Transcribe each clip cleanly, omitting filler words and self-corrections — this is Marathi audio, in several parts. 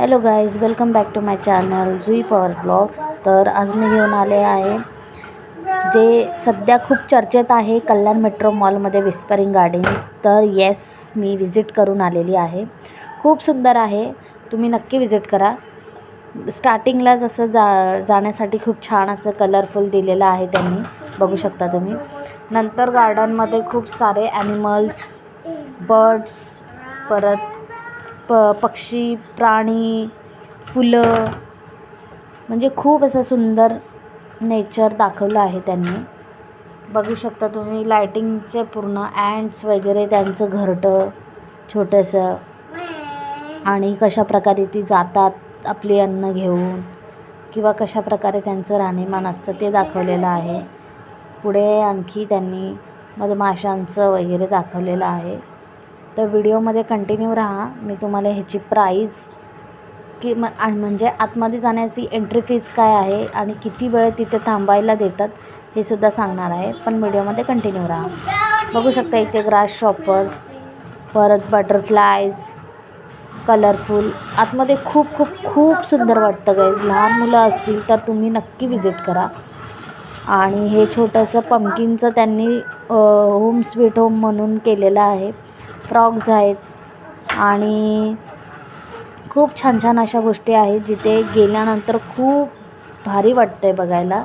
Hello guys, welcome back to my channel Jui Pawar blogs. तर आज मी घेऊन आले आहे जे सध्या खूप चर्चेत आहे, कल्याण मेट्रो मॉलमध्ये विस्परिंग गार्डन. तर येस, मी विजिट करून आलेली आहे. खूप सुंदर आहे, तुम्ही नक्की विजिट करा. स्टार्टिंगला जसं जाण्यासाठी खूप छान असं कलरफुल दिलेलं आहे त्यांनी, बघू शकता तुम्ही. नंतर गार्डनमध्ये खूप सारे ॲनिमल्स, बर्ड्स, परत पक्षी, प्राणी, फुलं, म्हणजे खूप असं सुंदर नेचर दाखवलं आहे त्यांनी. बघू शकता तुम्ही लायटिंगचे पूर्ण अँट्स वगैरे, त्यांचं घरटं छोटंसं, आणि कशाप्रकारे ती जातात आपली अन्न घेऊन, किंवा कशाप्रकारे त्यांचं राहणीमान असतं ते दाखवलेलं आहे. पुढे आणखी त्यांनी मधमाशांचं वगैरे दाखवलेलं आहे. तर व्हिडिओमध्ये कंटिन्यू राहा. मी तुम्हाला ह्याची प्राईज म्हणजे आतमध्ये जाण्याची एंट्री फीज काय आहे आणि किती वेळ तिथे थांबायला देतात हे सुद्धा सांगणार आहे. पण व्हिडिओमध्ये कंटिन्यू राहा. बघू शकता इथे ग्रास शॉपर्स, परत बटरफ्लायज, कलरफुल. आतमध्ये खूप खूप खूप सुंदर वाटतं गाईज. लहान मुलं असतील तर तुम्ही नक्की विजिट करा. आणि हे छोटंसं पंपकिनचं त्यांनी होम स्वीट होम म्हणून केलेलं आहे. फ्रॉग्स आहेत आणि खूप छान छान अशा गोष्टी आहेत जिथे गेल्यानंतर खूप भारी वाटतं आहे बघायला.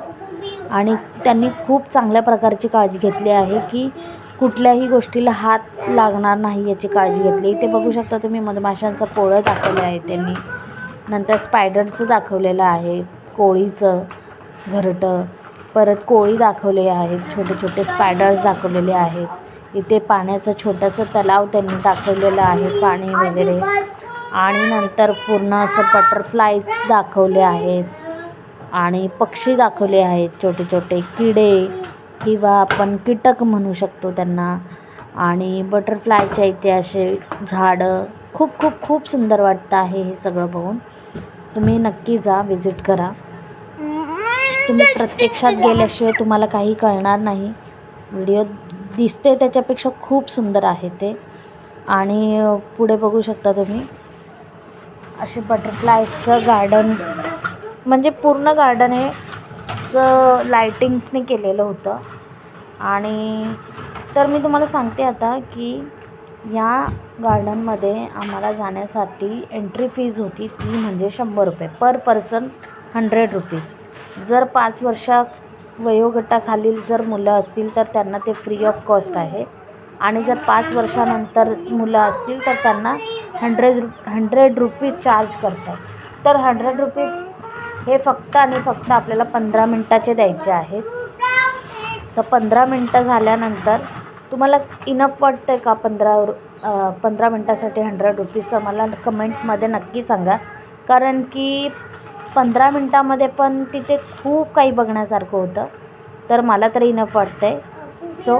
आणि त्यांनी खूप चांगल्या प्रकारची काळजी घेतली आहे की कुठल्याही गोष्टीला हात लागणार नाही याची काळजी घेतली. इथे बघू शकता तुम्ही मधमाशांचं पोळं दाखवलं आहे त्यांनी. नंतर स्पायडरचं दाखवलेलं आहे, कोळीचं घरटं, परत कोळी दाखवले आहेत, छोटे छोटे स्पायडर्स दाखवलेले आहेत. इथे पाण्याचं छोटंसं तलाव त्यांनी दाखवलेलं आहे, पाणी वगैरे. आणि नंतर पूर्ण असं बटरफ्लाय दाखवले आहेत आणि पक्षी दाखवले आहेत, छोटे छोटे किडे किंवा आपण कीटक म्हणू शकतो त्यांना. आणि बटरफ्लायच्या इथे असे झाडं. खूप खूप खूप सुंदर वाटतं आहे हे सगळं बघून. तुम्ही नक्की जा, विजिट करा. तुम्ही प्रत्यक्षात गेल्याशिवाय तुम्हाला काही कळणार नाही. व्हिडिओ दिसते त्याच्यापेक्षा खूप सुंदर आहे ते. आणि पुढे बघू शकता तुम्ही असे बटरफ्लायचं गार्डन, म्हणजे पूर्ण गार्डन हे असं लायटिंग्सने केलेलं होतं. आणि तर मी तुम्हाला सांगते आता की या गार्डनमध्ये आम्हाला जाण्यासाठी एंट्री फीज होती ती म्हणजे 100 रुपये पर पर्सन, 100 रुपीज. जर 5 वर्षा वयोगटाखालील जर मुलं असतील तर त्यांना ते फ्री ऑफ कॉस्ट आहे. आणि जर 5 वर्षानंतर मुलं असतील तर त्यांना 100 रुपीज चार्ज करतात. तर 100 रुपीज हे फक्त आणि फक्त आपल्याला 15 मिनटाचे द्यायचे आहेत. तर 15 मिनटं झाल्यानंतर तुम्हाला इनफ वाटतं आहे का 15 मिनटासाठी 100 रुपीज? तर मला कमेंटमध्ये नक्की सांगा. कारण की 15 मिनटामध्ये पण तिथे खूप काही बघण्यासारखं होतं. तर मला तरी इनफ वाटतं आहे. सो